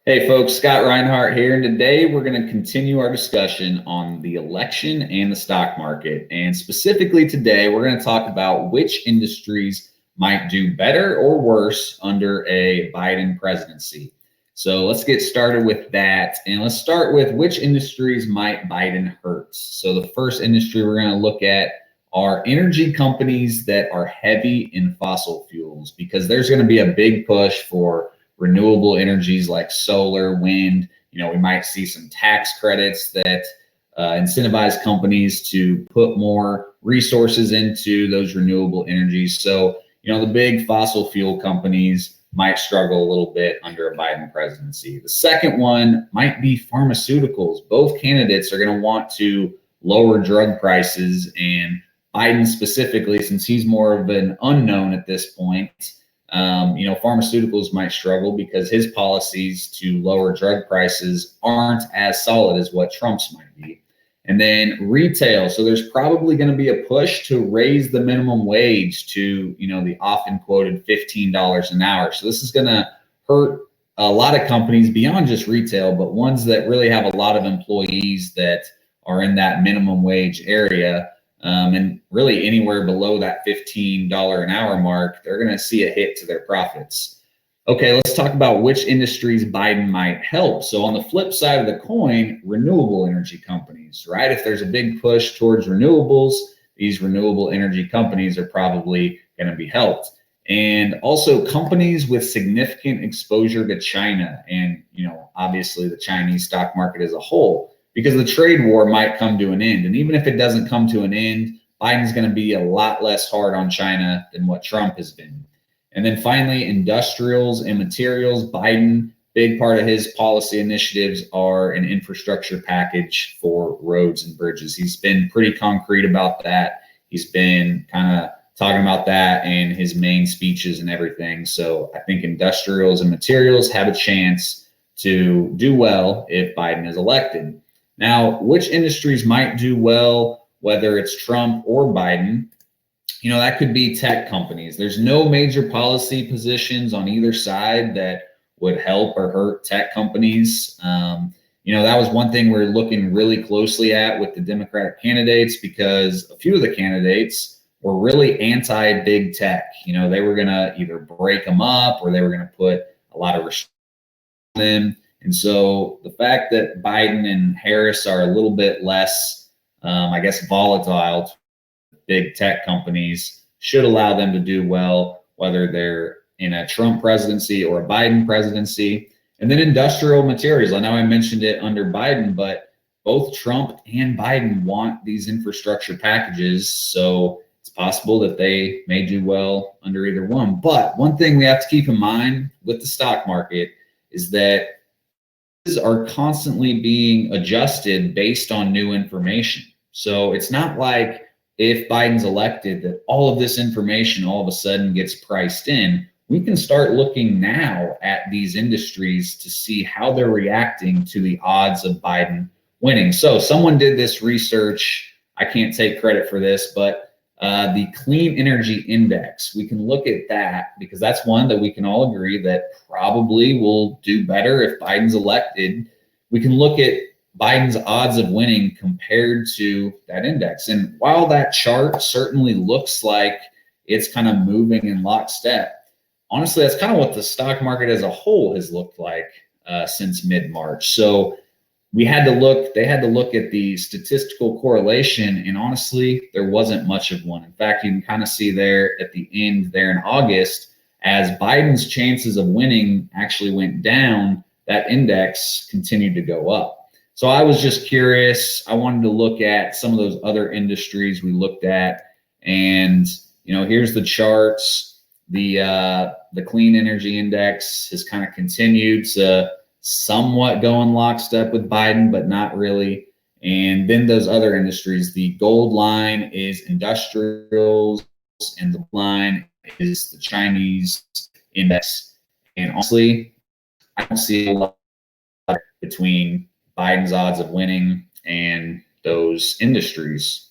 Hey folks, Scott Reinhardt here, and today we're going to continue our discussion on the election and the stock market. And specifically today, we're going to talk about which industries might do better or worse under a Biden presidency. So let's get started with that. And let's start with which industries might Biden hurt. So the first industry we're going to look at are energy companies that are heavy in fossil fuels, because there's going to be a big push for renewable energies like solar, wind. We might see some tax credits that incentivize companies to put more resources into those renewable energies. So, the big fossil fuel companies might struggle a little bit under a Biden presidency. The second one might be pharmaceuticals. Both candidates are going to want to lower drug prices, and Biden specifically, since he's more of an unknown at this point, pharmaceuticals might struggle because his policies to lower drug prices aren't as solid as what Trump's might be. And then retail. So there's probably going to be a push to raise the minimum wage to, the often quoted $15 an hour. So this is going to hurt a lot of companies beyond just retail, but ones that really have a lot of employees that are in that minimum wage area. And really anywhere below that $15 an hour mark, they're going to see a hit to their profits. Okay, let's talk about which industries Biden might help. So on the flip side of the coin, renewable energy companies, right? If there's a big push towards renewables, these renewable energy companies are probably going to be helped. And also companies with significant exposure to China and, obviously the Chinese stock market as a whole, because the trade war might come to an end. And even if it doesn't come to an end, Biden's going to be a lot less hard on China than what Trump has been. And then finally, industrials and materials. Biden, big part of his policy initiatives are an infrastructure package for roads and bridges. He's been pretty concrete about that. He's been kind of talking about that in his main speeches and everything. So I think industrials and materials have a chance to do well if Biden is elected. Now, which industries might do well, whether it's Trump or Biden? That could be tech companies. There's no major policy positions on either side that would help or hurt tech companies. That was one thing we're looking really closely at with the Democratic candidates, because a few of the candidates were really anti-big tech. They were going to either break them up or they were going to put a lot of restrictions on them. And so the fact that Biden and Harris are a little bit less, volatile to big tech companies should allow them to do well, whether they're in a Trump presidency or a Biden presidency. And then industrial materials. I know I mentioned it under Biden, but both Trump and Biden want these infrastructure packages. So it's possible that they may do well under either one. But one thing we have to keep in mind with the stock market is that are constantly being adjusted based on new information. So it's not like if Biden's elected that all of this information all of a sudden gets priced in. We can start looking now at these industries to see how they're reacting to the odds of Biden winning. So someone did this research. I can't take credit for this, but the Clean Energy Index, we can look at that because that's one that we can all agree that probably will do better if Biden's elected. We can look at Biden's odds of winning compared to that index. And while that chart certainly looks like it's kind of moving in lockstep, honestly, that's kind of what the stock market as a whole has looked like since mid-March. So they had to look at the statistical correlation, and honestly, there wasn't much of one. In fact, you can kind of see there at the end there in August, as Biden's chances of winning actually went down, that index continued to go up. So I was just curious. I wanted to look at some of those other industries we looked at, and here's the charts. The Clean Energy Index has kind of continued to somewhat go in lockstep with Biden, but not really. And then those other industries, the gold line is industrials, and the line is the Chinese index. And honestly, I don't see a lot between Biden's odds of winning and those industries.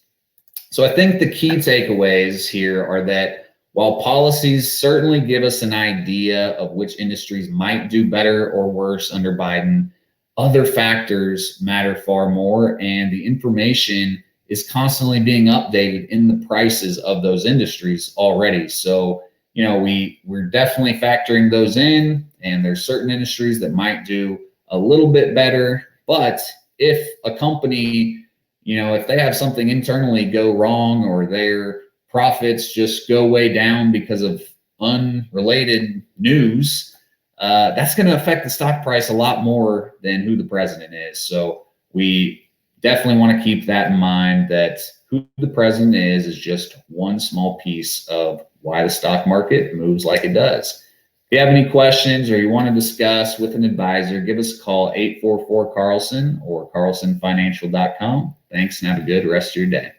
So I think the key takeaways here are that While policies certainly give us an idea of which industries might do better or worse under Biden, other factors matter far more, and the information is constantly being updated in the prices of those industries already. So, we're definitely factoring those in, and there's certain industries that might do a little bit better. But if a company, if they have something internally go wrong, or their profits just go way down because of unrelated news, that's going to affect the stock price a lot more than who the president is. So we definitely want to keep that in mind, that who the president is just one small piece of why the stock market moves like it does. If you have any questions or you want to discuss with an advisor, give us a call, 844-CARLSON or carlsonfinancial.com. Thanks, and have a good rest of your day.